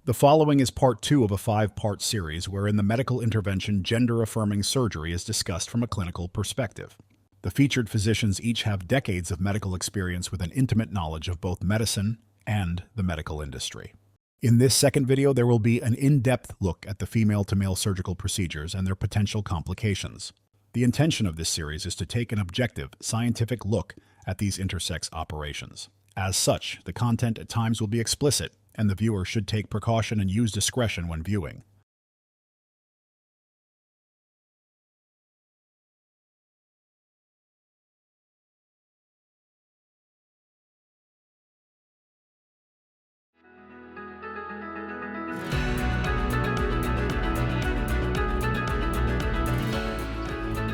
The following is part 2 of a 5-part series wherein the medical intervention gender-affirming surgery is discussed from a clinical perspective. The featured physicians each have decades of medical experience with an intimate knowledge of both medicine and the medical industry. In this second video, there will be an in-depth look at the female-to-male surgical procedures and their potential complications. The intention of this series is to take an objective, scientific look at these intersex operations. As such, the content at times will be explicit, and the viewer should take precaution and use discretion when viewing.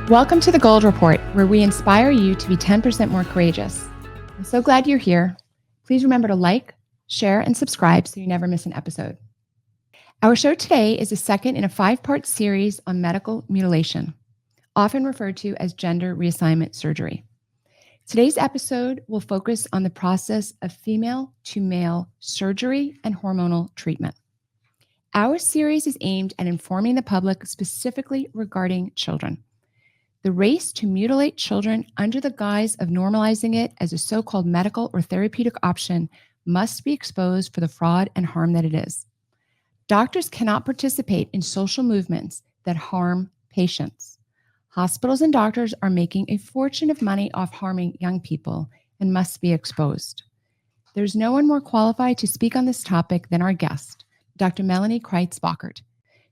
Welcome to the Gold Report, where we inspire you to be 10% more courageous. I'm so glad you're here. Please remember to like, share, and subscribe so you never miss an episode. Our show today is the second in a 5-part series on medical mutilation, often referred to as gender reassignment surgery. Today's episode will focus on the process of female-to-male surgery and hormonal treatment. Our series is aimed at informing the public specifically regarding children. The race to mutilate children under the guise of normalizing it as a so-called medical or therapeutic option must be exposed for the fraud and harm that it is. Doctors cannot participate in social movements that harm patients. Hospitals and doctors are making a fortune of money off harming young people and must be exposed. There's no one more qualified to speak on this topic than our guest, Dr. Melanie Crites-Bachert.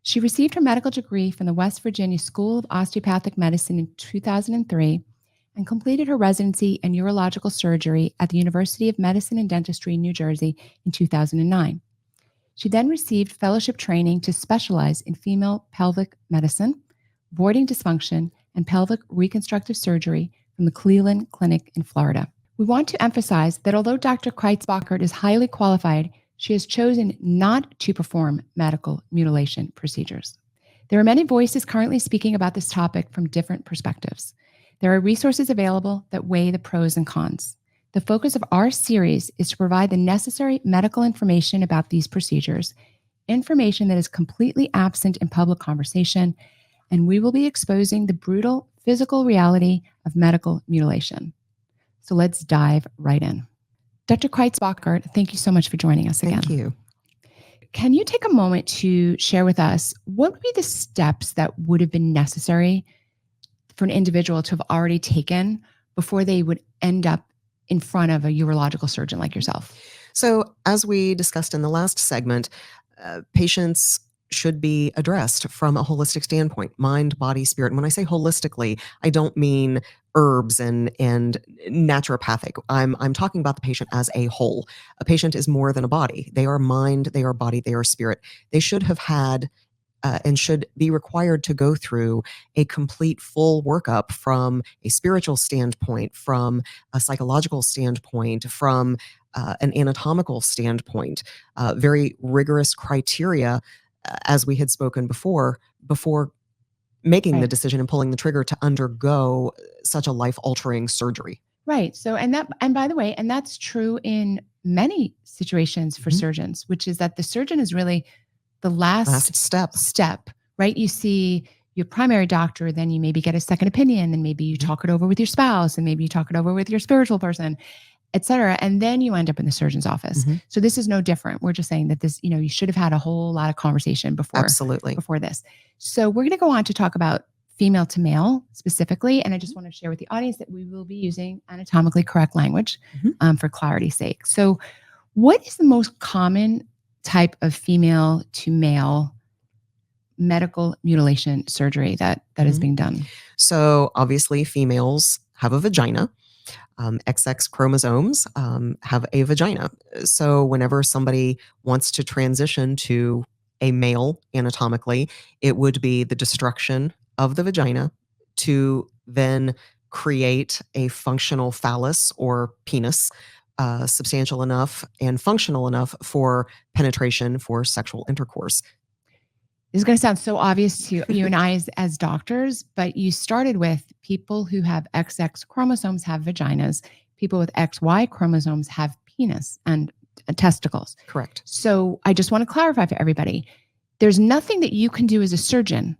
She received her medical degree from the West Virginia School of Osteopathic Medicine in 2003 and completed her residency in urological surgery at the University of Medicine and Dentistry, New Jersey in 2009. She then received fellowship training to specialize in female pelvic medicine, voiding dysfunction, and pelvic reconstructive surgery from the Cleveland Clinic in Florida. We want to emphasize that although Dr. Crites-Bachert is highly qualified, she has chosen not to perform medical mutilation procedures. There are many voices currently speaking about this topic from different perspectives. There are resources available that weigh the pros and cons. The focus of our series is to provide the necessary medical information about these procedures, information that is completely absent in public conversation, and we will be exposing the brutal physical reality of medical mutilation. So let's dive right in. Dr. Crites-Bachert, thank you so much for joining us again. Thank you. Can you take a moment to share with us what would be the steps that would have been necessary for an individual to have already taken before they would end up in front of a urological surgeon like yourself? So as we discussed in the last segment, patients should be addressed from a holistic standpoint, mind, body, spirit. And when I say holistically, I don't mean herbs and naturopathic. I'm talking about the patient as a whole. A patient is more than a body. They are mind, they are body, they are spirit. They should have had and should be required to go through a complete full workup from a spiritual standpoint, from a psychological standpoint, from an anatomical standpoint, very rigorous criteria, as we had spoken before making the decision and pulling the trigger to undergo such a life-altering surgery. Right. So, and by the way, and that's true in many situations for surgeons, which is that the surgeon is really the last step, right? You see your primary doctor, then you maybe get a second opinion, and maybe you talk it over with your spouse, and maybe you talk it over with your spiritual person, et cetera. And then you end up in the surgeon's office. So this is no different. We're just saying that this, you should have had a whole lot of conversation before this. So we're going to go on to talk about female to male specifically. And I just want to share with the audience that we will be using anatomically correct language for clarity's sake. So what is the most common type of female to male medical mutilation surgery that is being done? So obviously females have a vagina. XX chromosomes have a vagina. So whenever somebody wants to transition to a male anatomically, it would be the destruction of the vagina to then create a functional phallus or penis, substantial enough and functional enough for penetration for sexual intercourse. This is going to sound so obvious to you and I as doctors, but you started with people who have XX chromosomes have vaginas. People with XY chromosomes have penis and testicles. Correct. So I just want to clarify for everybody, there's nothing that you can do as a surgeon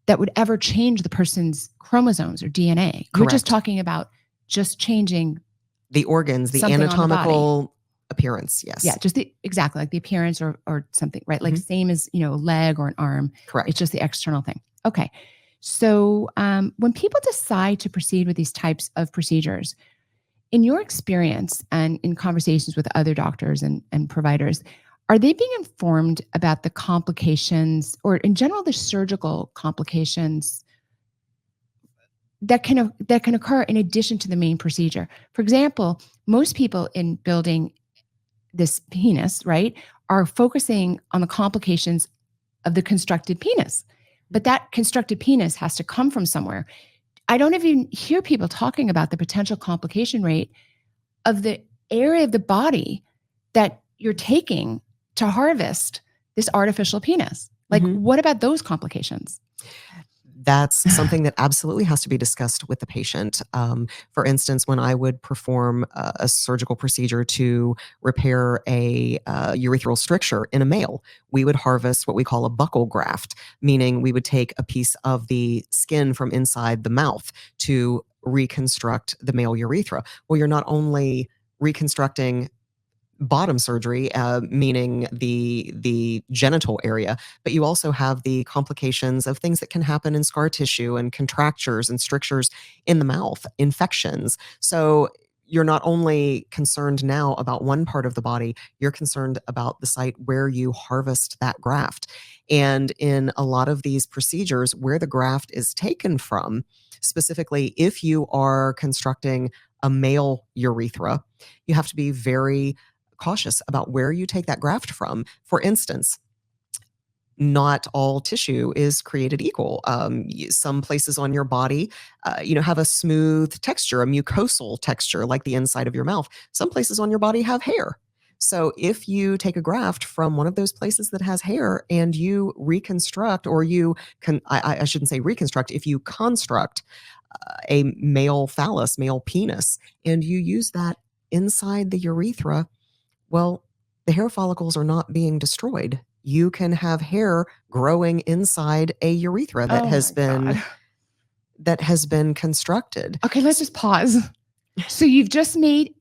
that would ever change the person's chromosomes or DNA. You're just Correct. talking about just changing The organs, the something on the body. anatomical appearance. Yes. Yeah, just exactly like the appearance or something, right? Like Mhm. same as, a leg or an arm. Correct. It's just the external thing. Okay. So when people decide to proceed with these types of procedures, in your experience and in conversations with other doctors and providers, are they being informed about the complications or in general the surgical complications that can occur in addition to the main procedure? For example, most people in building this penis, right, are focusing on the complications of the constructed penis. But that constructed penis has to come from somewhere. I don't even hear people talking about the potential complication rate of the area of the body that you're taking to harvest this artificial penis. Like, what about those complications? That's something that absolutely has to be discussed with the patient. For instance, when I would perform a surgical procedure to repair a urethral stricture in a male, we would harvest what we call a buccal graft, meaning we would take a piece of the skin from inside the mouth to reconstruct the male urethra. Well, you're not only reconstructing bottom surgery, meaning the genital area, but you also have the complications of things that can happen in scar tissue and contractures and strictures in the mouth, infections. So you're not only concerned now about one part of the body, you're concerned about the site where you harvest that graft. And in a lot of these procedures, where the graft is taken from, specifically if you are constructing a male urethra, you have to be very cautious about where you take that graft from. For instance, not all tissue is created equal. Some places on your body, have a smooth texture, a mucosal texture, like the inside of your mouth. Some places on your body have hair. So if you take a graft from one of those places that has hair and you reconstruct, or you can, I shouldn't say reconstruct, if you construct a male phallus, male penis, and you use that inside the urethra, well, the hair follicles are not being destroyed. You can have hair growing inside a urethra that has been constructed. Okay, let's just pause. So you've just made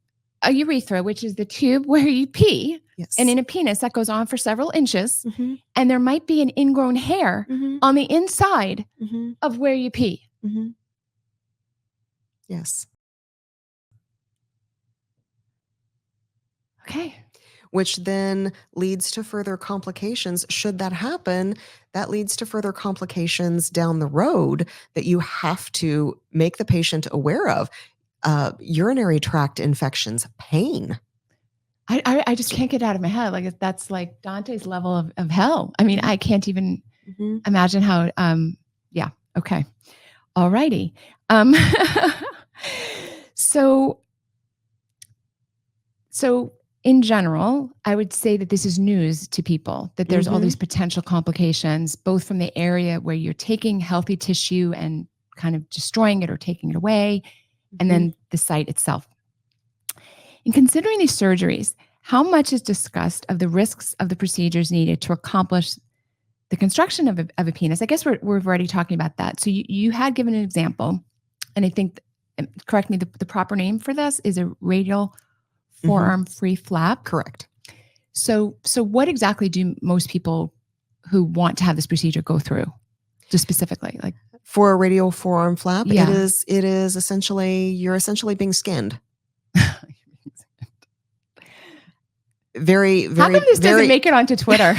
a urethra, which is the tube where you pee. Yes. And in a penis that goes on for several inches, and there might be an ingrown hair on the inside of where you pee. Yes. Okay. Which then leads to further complications. Should that happen, that leads to further complications down the road that you have to make the patient aware of. Urinary tract infections, pain. I just can't get it out of my head. Like, that's like Dante's level of hell. I mean, I can't even imagine how, yeah. Okay. All righty. So in general, I would say that this is news to people, that there's all these potential complications, both from the area where you're taking healthy tissue and kind of destroying it or taking it away, and then the site itself. In considering these surgeries, how much is discussed of the risks of the procedures needed to accomplish the construction of a penis? I guess we're already talking about that. So you had given an example, and I think, correct me, the proper name for this is a radial forearm free flap. Correct. So what exactly do most people who want to have this procedure go through? Just specifically, like for a radial forearm flap, Yeah. it is essentially, you're essentially being skinned. Very, very. How come this doesn't make it onto Twitter?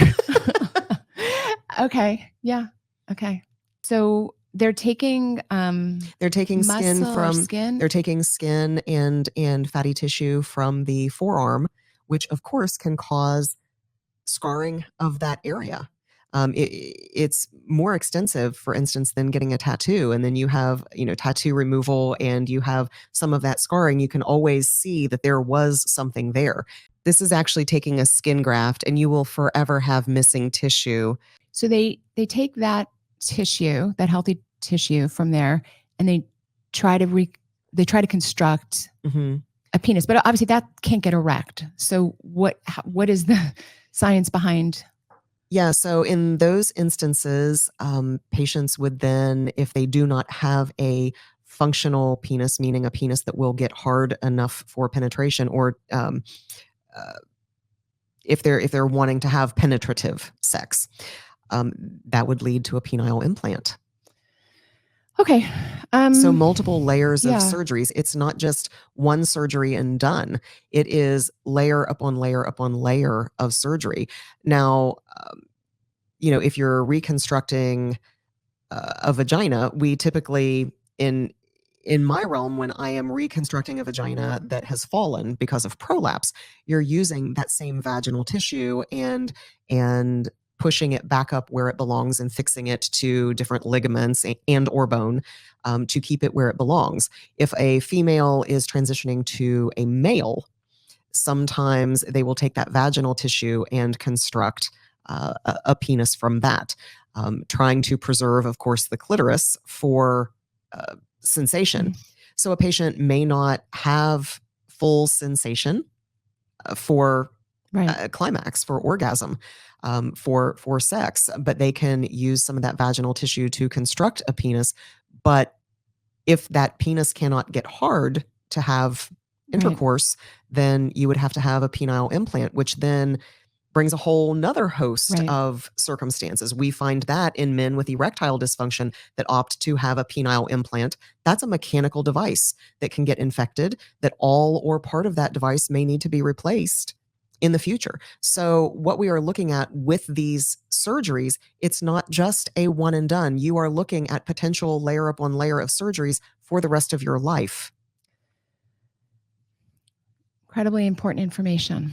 Okay. Yeah. Okay. So they're taking skin from skin. They're taking skin and fatty tissue from the forearm, which of course can cause scarring of that area. It's more extensive, for instance, than getting a tattoo. And then you have, tattoo removal, and you have some of that scarring. You can always see that there was something there. This is actually taking a skin graft, and you will forever have missing tissue. So they take that tissue, that healthy tissue from there, and they try to construct a penis, but obviously that can't get erect. So what is the science behind? Yeah, so in those instances, patients would then, if they do not have a functional penis, meaning a penis that will get hard enough for penetration, or uh, if they're wanting to have penetrative sex, that would lead to a penile implant. Okay. So multiple layers of yeah. surgeries. It's not just one surgery and done. It is layer upon layer upon layer of surgery. Now, if you're reconstructing a vagina, we typically, in my realm, when I am reconstructing a vagina that has fallen because of prolapse, you're using that same vaginal tissue and pushing it back up where it belongs and fixing it to different ligaments and or bone, to keep it where it belongs. If a female is transitioning to a male, sometimes they will take that vaginal tissue and construct a penis from that, trying to preserve, of course, the clitoris for sensation. Mhm. So a patient may not have full sensation for Right. climax, for orgasm, for sex, but they can use some of that vaginal tissue to construct a penis. But if that penis cannot get hard to have Right. intercourse, then you would have to have a penile implant, which then brings a whole nother host Right. of circumstances. We find that in men with erectile dysfunction that opt to have a penile implant. That's a mechanical device that can get infected, that all or part of that device may need to be replaced in the future. So what we are looking at with these surgeries, it's not just a one and done. You are looking at potential layer upon layer of surgeries for the rest of your life. Incredibly important information.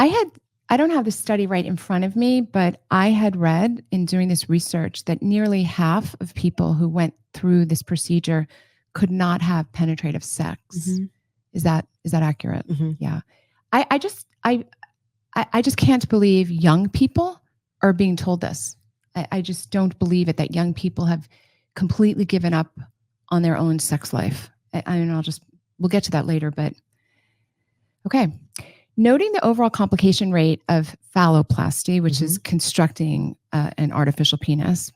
I don't have the study right in front of me, but I had read in doing this research that nearly half of people who went through this procedure could not have penetrative sex. Mhm. Is that accurate? Mhm. Yeah. I just can't believe young people are being told this. I just don't believe it, that young people have completely given up on their own sex life. We'll get to that later, but okay. Noting the overall complication rate of phalloplasty, which is constructing an artificial penis,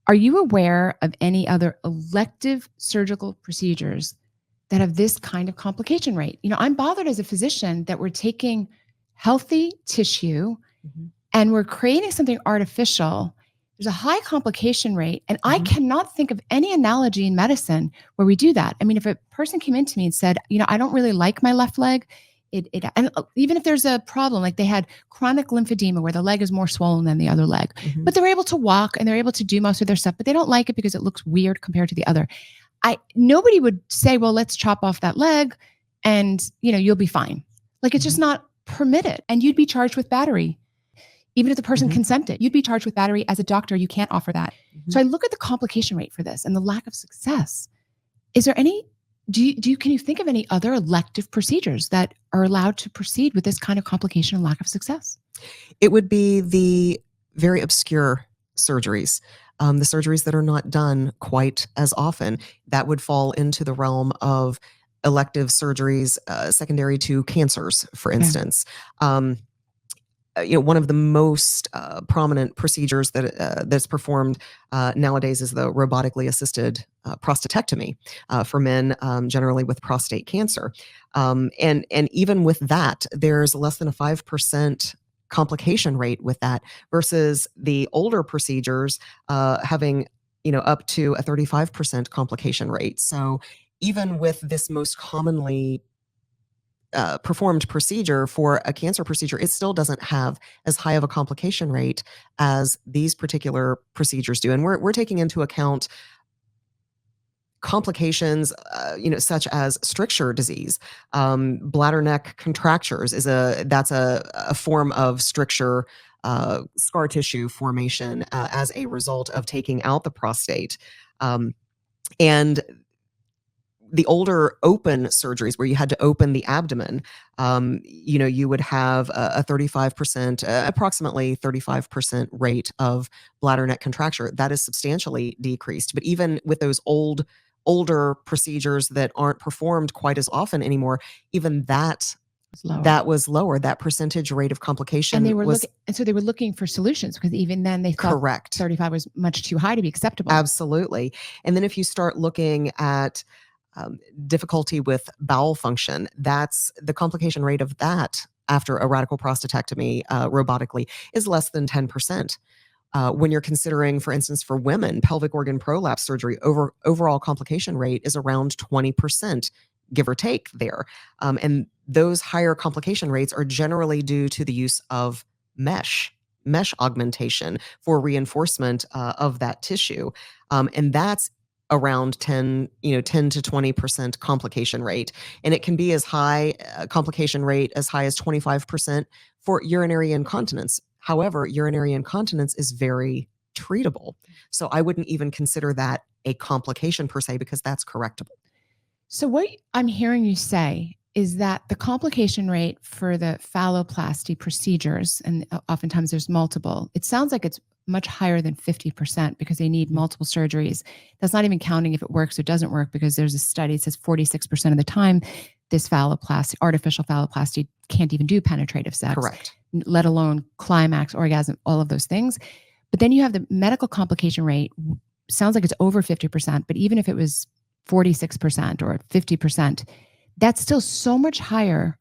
are you aware of any other elective surgical procedures that have this kind of complication rate? I'm bothered as a physician that we're taking healthy tissue and we're creating something artificial. There's a high complication rate, and I cannot think of any analogy in medicine where we do that. I mean, if a person came into me and said, I don't really like my left leg, and even if there's a problem, like they had chronic lymphedema where the leg is more swollen than the other leg, but they're able to walk and they're able to do most of their stuff, but they don't like it because it looks weird compared to the other. Nobody would say, well, let's chop off that leg and, you'll be fine. Like, it's just not permitted. And you'd be charged with battery. Even if the person consented, you'd be charged with battery. As a doctor, you can't offer that. So I look at the complication rate for this and the lack of success. Is there any, can you think of any other elective procedures that are allowed to proceed with this kind of complication and lack of success? It would be the very obscure surgeries, the surgeries that are not done quite as often. That would fall into the realm of elective surgeries secondary to cancers, for instance. One of the most prominent procedures that's performed nowadays is the robotically assisted prostatectomy for men, generally with prostate cancer. And even with that, there's less than a 5% complication rate with that, versus the older procedures having up to a 35% complication rate. So even with this most commonly performed procedure for a cancer procedure, it still doesn't have as high of a complication rate as these particular procedures do. And we're taking into account complications, such as stricture disease, bladder neck contractures that's a form of stricture, scar tissue formation as a result of taking out the prostate, and the older open surgeries where you had to open the abdomen, you would have a 35%, approximately 35% rate of bladder neck contracture. That is substantially decreased. But even with those old older procedures that aren't performed quite as often anymore, even that It's lower. that was lower. That percentage rate of complication And they were was so they were looking for solutions, because even then they thought correct. 35 was much too high to be acceptable. Absolutely. And then if you start looking at difficulty with bowel function, that's the complication rate of that after a radical prostatectomy robotically is less than 10%. When you're considering, for instance, for women, pelvic organ prolapse surgery, overall complication rate is around 20%, give or take there. And those higher complication rates are generally due to the use of mesh augmentation for reinforcement of that tissue. And that's around 10 to 20% complication rate. And it can be as high, complication rate as high as 25% for urinary incontinence. However, urinary incontinence is very treatable. So I wouldn't even consider that a complication per se, because that's correctable. So what I'm hearing you say is that the complication rate for the phalloplasty procedures, and oftentimes there's multiple, it sounds like it's much higher than 50%, because they need multiple surgeries. That's not even counting if it works or doesn't work, because there's a study that says 46% of the time this artificial phalloplasty can't even do penetrative sex. Correct. Let alone climax, orgasm, all of those things. But then you have the medical complication rate, sounds like it's over 50%, but even if it was 46% or 50%, that's still so much higher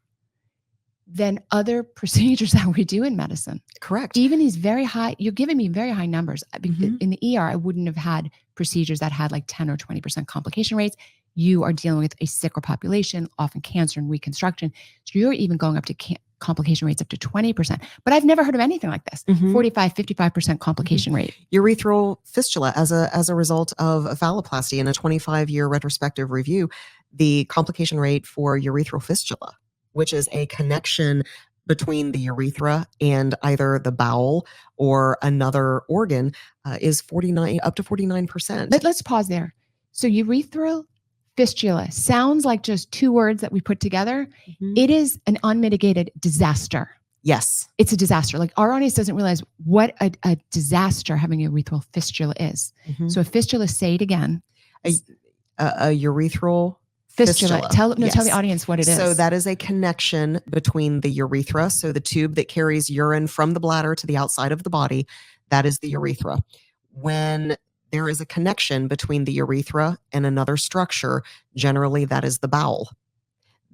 than other procedures that we do in medicine. Correct. Even these very high, you're giving me very high numbers. In the ER, I wouldn't have had procedures that had like 10 or 20% complication rates. You are dealing with a sicker population, often cancer and reconstruction. So you're even going up to complication rates up to 20%. But I've never heard of anything like this. 45, 55% complication rate. Urethral fistula as a result of a phalloplasty. In a 25-year retrospective review, the complication rate for urethral fistula, which is a connection between the urethra and either the bowel or another organ, is up to 49%. Let's pause there. So urethral fistula sounds like just two words that we put together. It is an unmitigated disaster. Yes. It's a disaster. Like, our audience doesn't realize what a disaster having a urethral fistula is. So a fistula, say it again. A urethral fistula. Tell Yes. the audience what it is. So that is a connection between the urethra, so the tube that carries urine from the bladder to the outside of the body, that is the urethra. When there is a connection between the urethra and another structure, generally that is the bowel.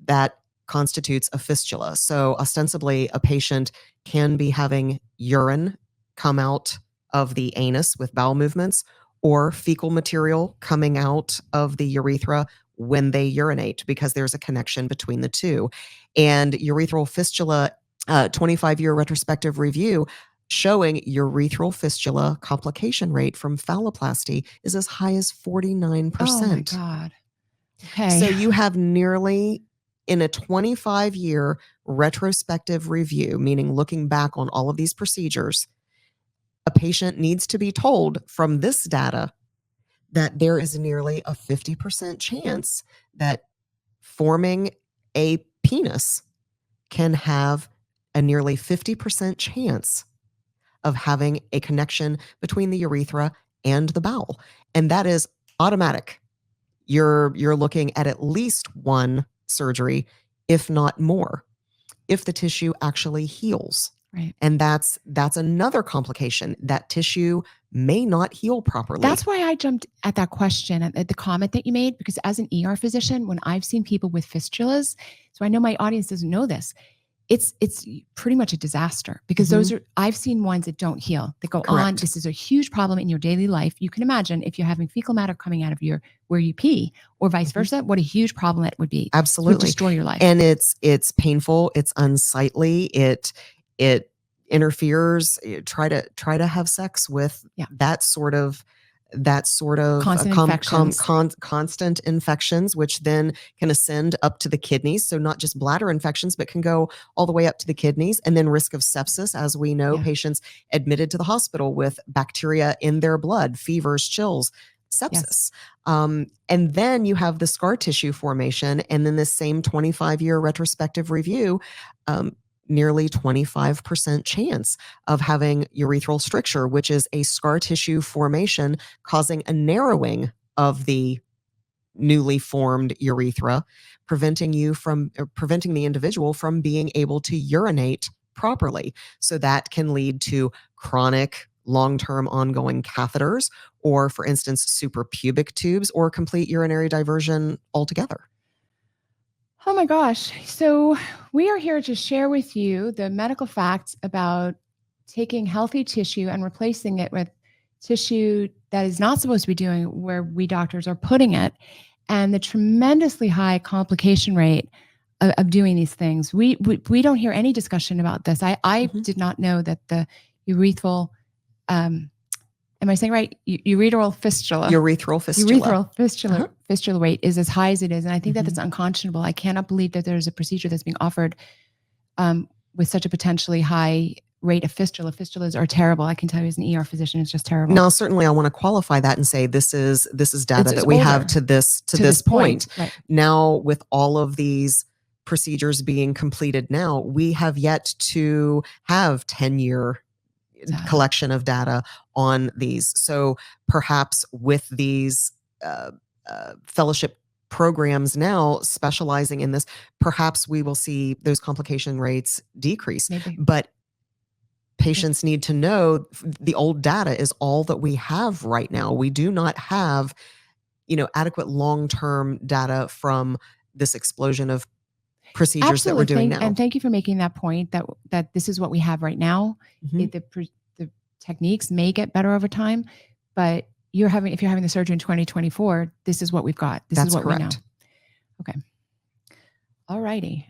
That constitutes a fistula. So ostensibly, a patient can be having urine come out of the anus with bowel movements, or fecal material coming out of the urethra when they urinate, because there's a connection between the two. And urethral fistula, 25-year retrospective review showing urethral fistula complication rate from phalloplasty is as high as 49%. Oh my God. Okay. So you have nearly, in a 25-year retrospective review, meaning looking back on all of these procedures, a patient needs to be told from this data that there is nearly a 50% chance that forming a penis can have a nearly 50% chance of having a connection between the urethra and the bowel. And that is automatic. You're looking at least one surgery, if not more, if the tissue actually heals. Right. And that's another complication. That tissue may not heal properly. That's why I jumped at that question, at the comment that you made, because as an ER physician, when I've seen people with fistulas, so I know my audience doesn't know this, it's pretty much a disaster, because I've seen ones that don't heal, that go on. This is a huge problem in your daily life. You can imagine if you're having fecal matter coming out of where you pee, or vice versa, what a huge problem that would be. Absolutely. It would destroy your life. And it's painful, it's unsightly, it interferes. Try to have sex with that sort of constant infections, which then can ascend up to the kidneys. So not just bladder infections, but can go all the way up to the kidneys, and then risk of sepsis. As we know, patients admitted to the hospital with bacteria in their blood, fevers, chills, sepsis. And then you have the scar tissue formation. And then this same 25-year retrospective review, nearly 25% chance of having urethral stricture, which is a scar tissue formation causing a narrowing of the newly formed urethra, preventing the individual from being able to urinate properly. So that can lead to chronic, long-term ongoing catheters, or for instance, suprapubic tubes, or complete urinary diversion altogether. Oh my gosh. So we are here to share with you the medical facts about taking healthy tissue and replacing it with tissue that is not supposed to be doing where we doctors are putting it, and the tremendously high complication rate of doing these things. We don't hear any discussion about this. I did not know that the urethral, am I saying right? Urethral fistula. Urethral fistula. Fistula rate is as high as it is. And I think that it's unconscionable. I cannot believe that there's a procedure that's being offered with such a potentially high rate of fistula. Fistulas are terrible. I can tell you as an ER physician, it's just terrible. Now, certainly I want to qualify that and say this is data that we have to this point. Right. Now, with all of these procedures being completed now, we have yet to have 10-year collection of data on these. So perhaps with these fellowship programs now specializing in this, perhaps we will see those complication rates decrease. Maybe. But patients need to know the old data is all that we have right now. We do not have, adequate long-term data from this explosion of procedures that we're doing now. And thank you for making that point that this is what we have right now. The techniques may get better over time, but if you're having the surgery in 2024, this is what we've got. This is what correct. we know. Okay. All righty.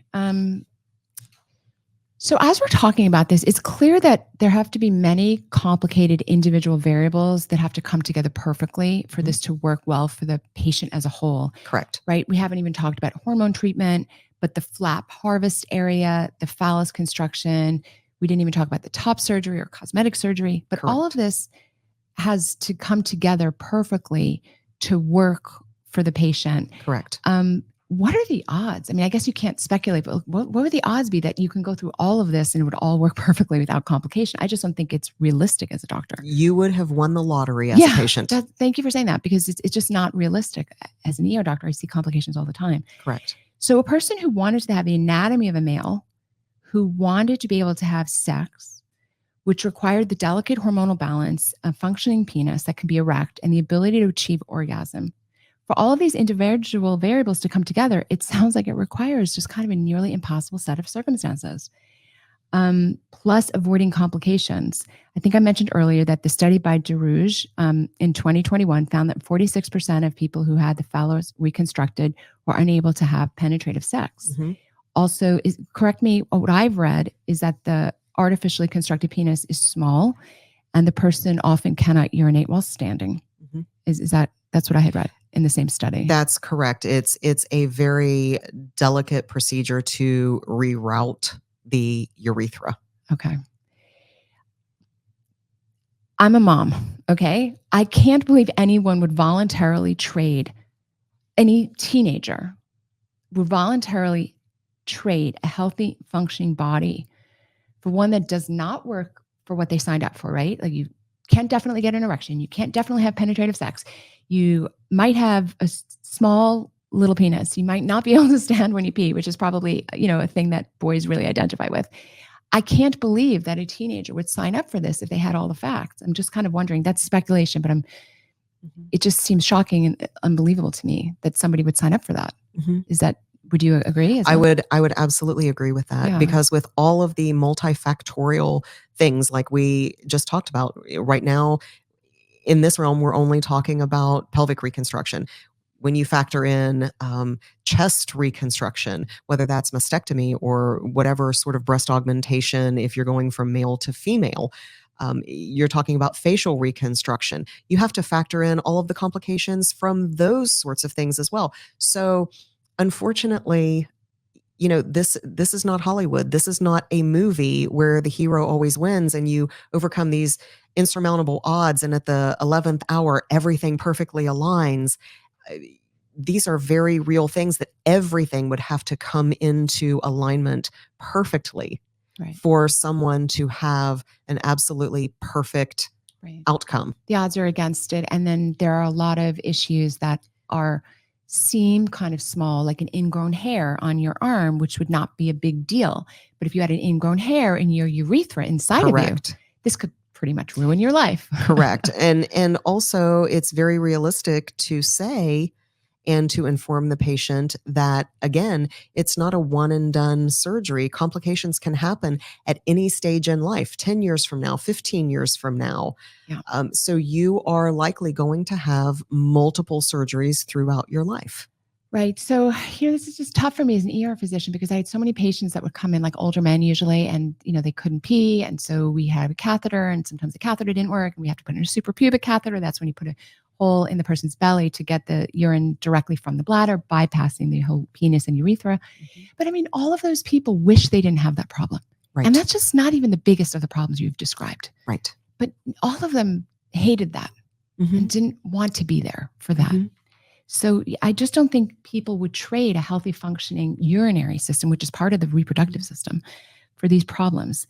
So as we're talking about this, it's clear that there have to be many complicated individual variables that have to come together perfectly for this to work well for the patient as a whole. Correct. Right? We haven't even talked about hormone treatment, but the flap harvest area, the phallus construction, we didn't even talk about the top surgery or cosmetic surgery, but all of this has to come together perfectly to work for the patient. Correct. What are the odds? I mean, I guess you can't speculate, but what would the odds be that you can go through all of this and it would all work perfectly without complication? I just don't think it's realistic as a doctor. You would have won the lottery as a patient. Thank you for saying that, because it's just not realistic. As an ER doctor, I see complications all the time. Correct. So a person who wanted to have the anatomy of a male, who wanted to be able to have sex, which required the delicate hormonal balance, a functioning penis that can be erect, and the ability to achieve orgasm. For all of these individual variables to come together, it sounds like it requires just kind of a nearly impossible set of circumstances. Plus avoiding complications. I think I mentioned earlier that the study by DeRouge in 2021 found that 46% of people who had the phallus reconstructed were unable to have penetrative sex. Also, correct me, what I've read is that the artificially constructed penis is small and the person often cannot urinate while standing. That's what I had read in the same study. That's correct. It's a very delicate procedure to reroute the urethra. Okay. I'm a mom, okay? I can't believe anyone would voluntarily trade, any teenager would voluntarily trade a healthy, functioning body for one that does not work for what they signed up for, right? Like, you can't definitely get an erection. You can't definitely have penetrative sex. You might have a small little penis. You might not be able to stand when you pee, which is probably, a thing that boys really identify with. I can't believe that a teenager would sign up for this if they had all the facts. I'm just kind of wondering, that's speculation, but it just seems shocking and unbelievable to me that somebody would sign up for that. Would you agree? I would absolutely agree with that, because with all of the multifactorial things like we just talked about right now, in this realm, we're only talking about pelvic reconstruction. When you factor in chest reconstruction, whether that's mastectomy or whatever sort of breast augmentation, if you're going from male to female, you're talking about facial reconstruction. You have to factor in all of the complications from those sorts of things as well. So unfortunately, this is not Hollywood. This is not a movie where the hero always wins and you overcome these insurmountable odds and at the 11th hour, everything perfectly aligns. These are very real things that everything would have to come into alignment perfectly for someone to have an absolutely perfect outcome. The odds are against it. And then there are a lot of issues that are seem kind of small, like an ingrown hair on your arm, which would not be a big deal. But if you had an ingrown hair in your urethra inside of you, this could pretty much ruin your life. Correct. And also it's very realistic to say and to inform the patient that, again, it's not a one and done surgery. Complications can happen at any stage in life, 10 years from now, 15 years from now. Yeah. So you are likely going to have multiple surgeries throughout your life. Right. So, this is just tough for me as an ER physician because I had so many patients that would come in, like older men usually, and, they couldn't pee. And so we had a catheter, and sometimes the catheter didn't work, and we have to put in a suprapubic catheter. That's when you put a hole in the person's belly to get the urine directly from the bladder, bypassing the whole penis and urethra. Mm-hmm. But all of those people wish they didn't have that problem. Right. And that's just not even the biggest of the problems you've described. Right. But all of them hated that and didn't want to be there for that. Mm-hmm. So I just don't think people would trade a healthy functioning urinary system, which is part of the reproductive system, for these problems.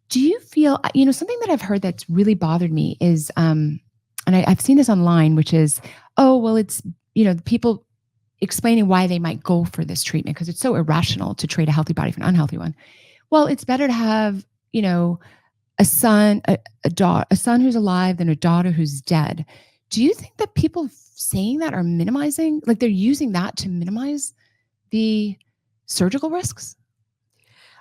Do you feel, something that I've heard that's really bothered me is, and I've seen this online, which is, it's, people explaining why they might go for this treatment because it's so irrational to trade a healthy body for an unhealthy one. Well, it's better to have, a son who's alive than a daughter who's dead. Do you think that people saying that are minimizing, like they're using that to minimize the surgical risks?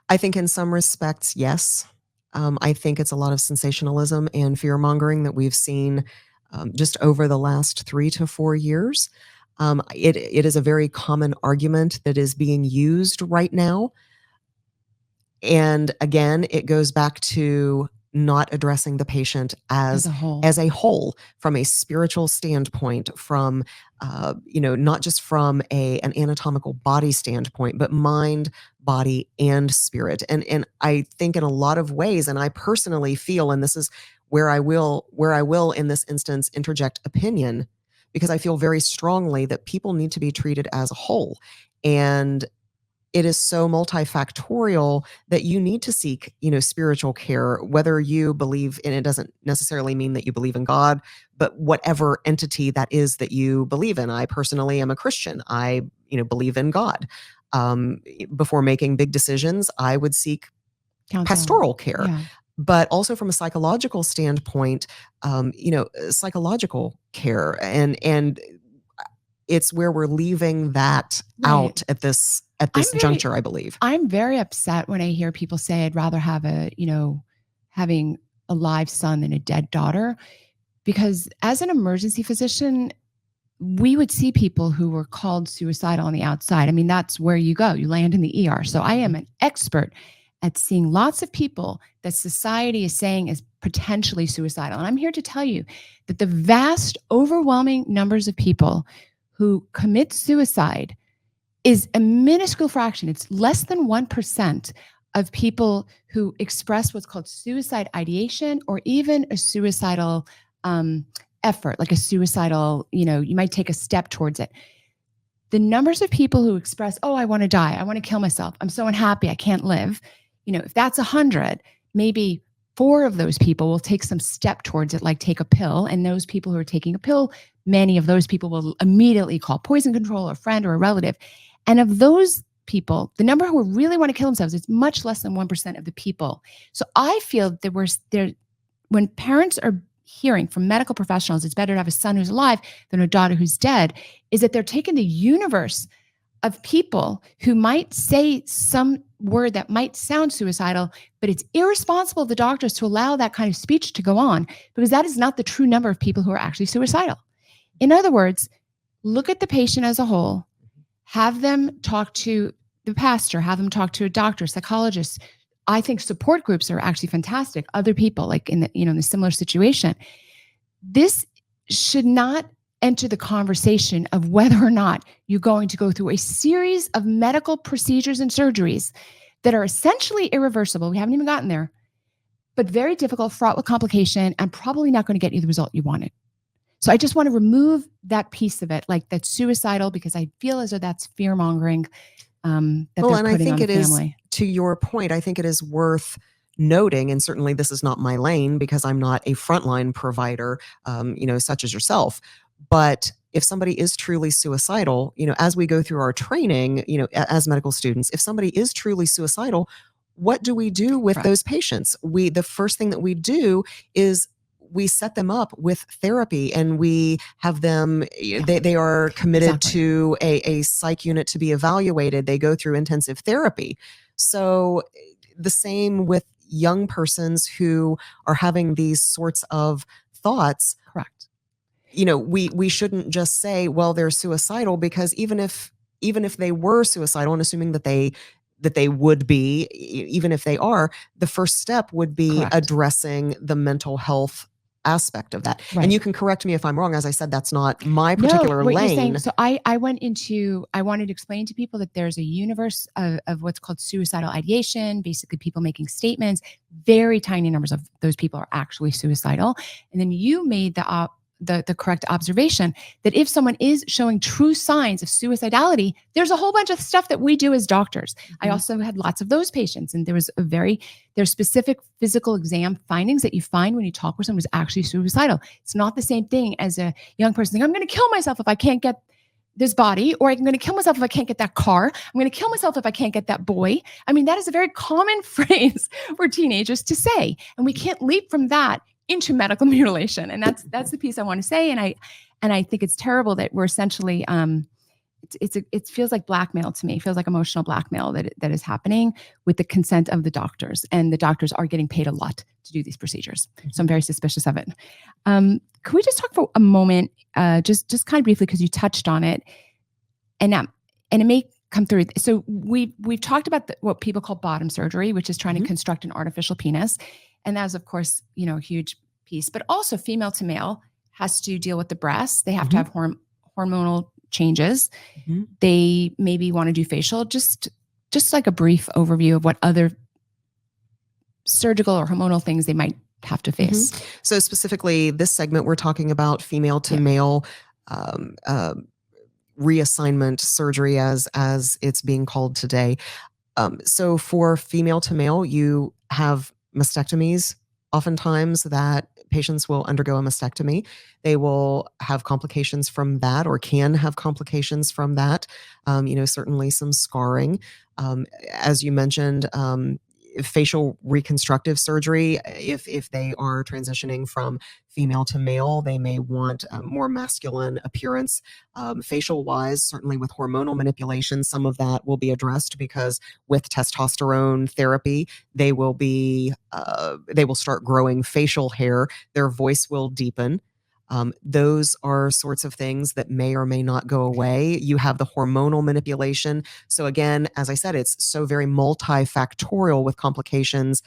I think in some respects, yes. I think it's a lot of sensationalism and fear mongering that we've seen just over the last 3 to 4 years. It is a very common argument that is being used right now. And again, it goes back to not addressing the patient as a whole from a spiritual standpoint, from not just from an anatomical body standpoint, but mind, body, and spirit. And I think in a lot of ways, and I personally feel, and this is where I will in this instance interject opinion, because I feel very strongly that people need to be treated as a whole. And it is so multifactorial that you need to seek, spiritual care, whether you believe in, it doesn't necessarily mean that you believe in God, but whatever entity that is that you believe in. I personally am a Christian. I, believe in God. Before making big decisions, I would seek pastoral care. Yeah. But also from a psychological standpoint, psychological care, and it's where we're leaving that out at this juncture, I believe. I'm very upset when I hear people say I'd rather have having a live son than a dead daughter, because as an emergency physician, we would see people who were called suicidal on the outside. That's where you go. You land in the ER. So I am an expert at seeing lots of people that society is saying is potentially suicidal. And I'm here to tell you that the vast, overwhelming numbers of people who commit suicide is a minuscule fraction. It's less than 1% of people who express what's called suicide ideation or even a suicidal effort, like a suicidal, you might take a step towards it. The numbers of people who express, I want to die, I want to kill myself, I'm so unhappy, I can't live. If that's 100, maybe 4 of those people will take some step towards it, like take a pill. And those people who are taking a pill, many of those people will immediately call poison control, or a friend or a relative. And of those people, the number who really want to kill themselves is much less than 1% of the people. So I feel that when parents are hearing from medical professionals, it's better to have a son who's alive than a daughter who's dead, is that they're taking the universe of people who might say some word that might sound suicidal, but it's irresponsible of the doctors to allow that kind of speech to go on, because that is not the true number of people who are actually suicidal. In other words, look at the patient as a whole, have them talk to the pastor, have them talk to a doctor, psychologist. I think support groups are actually fantastic. Other people like in the similar situation. This should not enter the conversation of whether or not you're going to go through a series of medical procedures and surgeries that are essentially irreversible. We haven't even gotten there, but very difficult, fraught with complication, and probably not going to get you the result you wanted. So I just want to remove that piece of it, like that's suicidal, because I feel as though that's fear mongering. And I think it is, to your point, I think it is worth noting, and certainly this is not my lane because I'm not a frontline provider, such as yourself, but if somebody is truly suicidal, as we go through our training, as medical students, if somebody is truly suicidal, what do we do with Correct. those patients? The first thing that we do is we set them up with therapy, and we have them, they are committed Exactly. to a psych unit to be evaluated. They go through intensive therapy. So the same with young persons who are having these sorts of thoughts. Correct. We shouldn't just say, well, they're suicidal, because even if they were suicidal, and assuming that they would be, even if they are, the first step would be Correct. addressing the mental health aspect of that. Right. And you can correct me if I'm wrong. As I said, that's not my particular what lane. You're saying, so I wanted to explain to people that there's a universe of what's called suicidal ideation, basically people making statements. Very tiny numbers of those people are actually suicidal. And then you made the correct observation that if someone is showing true signs of suicidality, there's a whole bunch of stuff that we do as doctors. I also had lots of those patients, and there's specific physical exam findings that you find when you talk with someone who's actually suicidal. It's not the same thing as a young person saying, I'm going to kill myself if I can't get this body, or I'm going to kill myself if I can't get that car. I'm going to kill myself if I can't get that boy. I mean, that is a very common phrase for teenagers to say, and we can't leap from that into medical mutilation. And that's the piece I want to say. And I think it's terrible that we're essentially, it feels like blackmail to me. It feels like emotional blackmail that is happening with the consent of the doctors, and the doctors are getting paid a lot to do these procedures. So I'm very suspicious of it. Can we just talk for a moment, just kind of briefly, because you touched on it, and it may come through. So we've talked about what people call bottom surgery, which is trying to construct an artificial penis. And that's, of course, a huge piece, but also female to male has to deal with the breasts. They have to have hormonal changes. They maybe want to do facial, just like a brief overview of what other surgical or hormonal things they might have to face. So specifically this segment, we're talking about female to male reassignment surgery as it's being called today. So for female to male, you have mastectomies. Oftentimes that patients will undergo a mastectomy. They will have complications from that, or can have complications from that. Certainly some scarring. As you mentioned, facial reconstructive surgery, if they are transitioning from female to male, they may want a more masculine appearance. Facial wise, certainly with hormonal manipulation, some of that will be addressed, because with testosterone therapy, they will start growing facial hair. Their voice will deepen. Those are sorts of things that may or may not go away. You have the hormonal manipulation. So again, as I said, it's so very multifactorial, with complications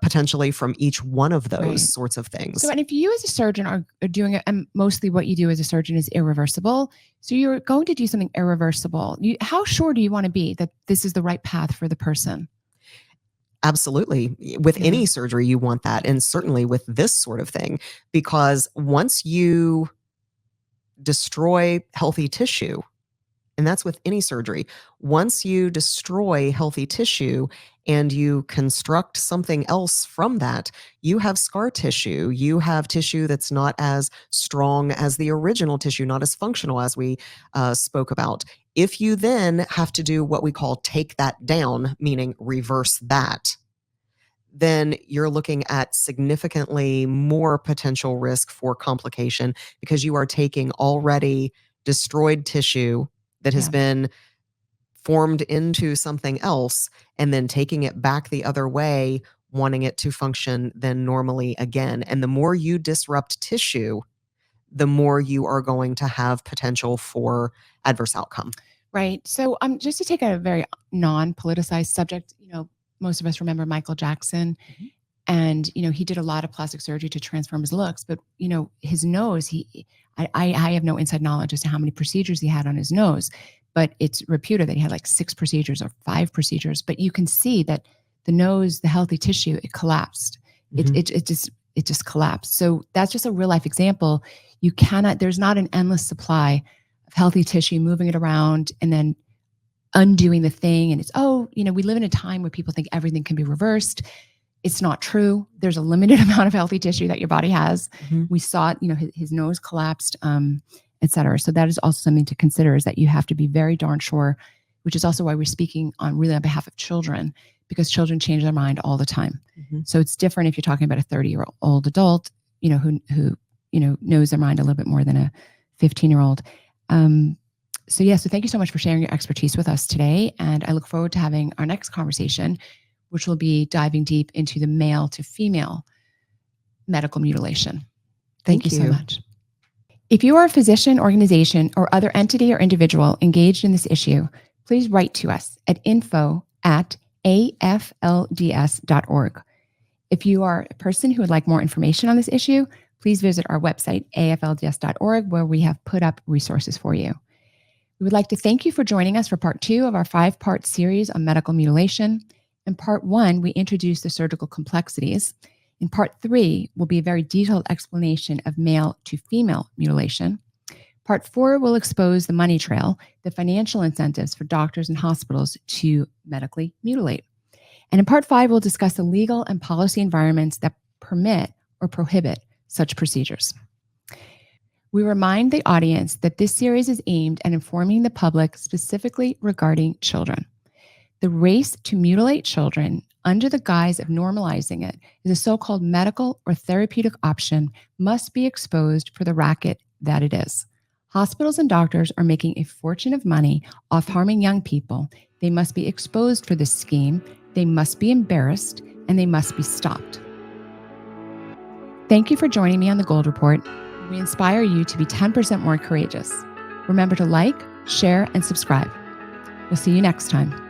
potentially from each one of those sorts of things. So, and if you as a surgeon are doing it, and mostly what you do as a surgeon is irreversible, so you're going to do something irreversible, how sure do you want to be that this is the right path for the person? Absolutely. With any surgery, you want that. And certainly with this sort of thing, because once you destroy healthy tissue, and that's with any surgery, once you destroy healthy tissue and you construct something else from that, you have scar tissue. You have tissue that's not as strong as the original tissue, not as functional as we spoke about. If you then have to do what we call take that down, meaning reverse that, then you're looking at significantly more potential risk for complication, because you are taking already destroyed tissue that has been formed into something else, and then taking it back the other way, wanting it to function then normally again. And the more you disrupt tissue, the more you are going to have potential for adverse outcome. Right. So just to take a very non-politicized subject, most of us remember Michael Jackson, and, he did a lot of plastic surgery to transform his looks, but, his nose, I have no inside knowledge as to how many procedures he had on his nose, but it's reputed that he had like 6 procedures or 5 procedures, but you can see that the nose, the healthy tissue, it collapsed. It just collapsed. So that's just a real life example. There's not an endless supply of healthy tissue, moving it around and then undoing the thing. And it's, we live in a time where people think everything can be reversed. It's not true. There's a limited amount of healthy tissue that your body has. We saw it, his nose collapsed. etc. So that is also something to consider, is that you have to be very darn sure, which is also why we're speaking on behalf of children, because children change their mind all the time. Mhm. So it's different if you're talking about a 30-year-old adult, who knows their mind a little bit more than a 15-year-old. So thank you so much for sharing your expertise with us today. And I look forward to having our next conversation, which will be diving deep into the male to female medical mutilation. Thank you so much. If you are a physician, organization, or other entity or individual engaged in this issue, please write to us at info@aflds.org. If you are a person who would like more information on this issue, please visit our website, aflds.org, where we have put up resources for you. We would like to thank you for joining us for part 2 of our 5-part series on medical mutilation. In part 1, we introduced the surgical complexities. In part 3 will be a very detailed explanation of male to female mutilation. Part 4 will expose the money trail, the financial incentives for doctors and hospitals to medically mutilate. And in part 5, we'll discuss the legal and policy environments that permit or prohibit such procedures. We remind the audience that this series is aimed at informing the public specifically regarding children. The race to mutilate children under the guise of normalizing it as a so-called medical or therapeutic option must be exposed for the racket that it is. Hospitals and doctors are making a fortune of money off harming young people. They must be exposed for this scheme. They must be embarrassed, and they must be stopped. Thank you for joining me on the Gold Report. We inspire you to be 10% more courageous. Remember to like, share, and subscribe. We'll see you next time.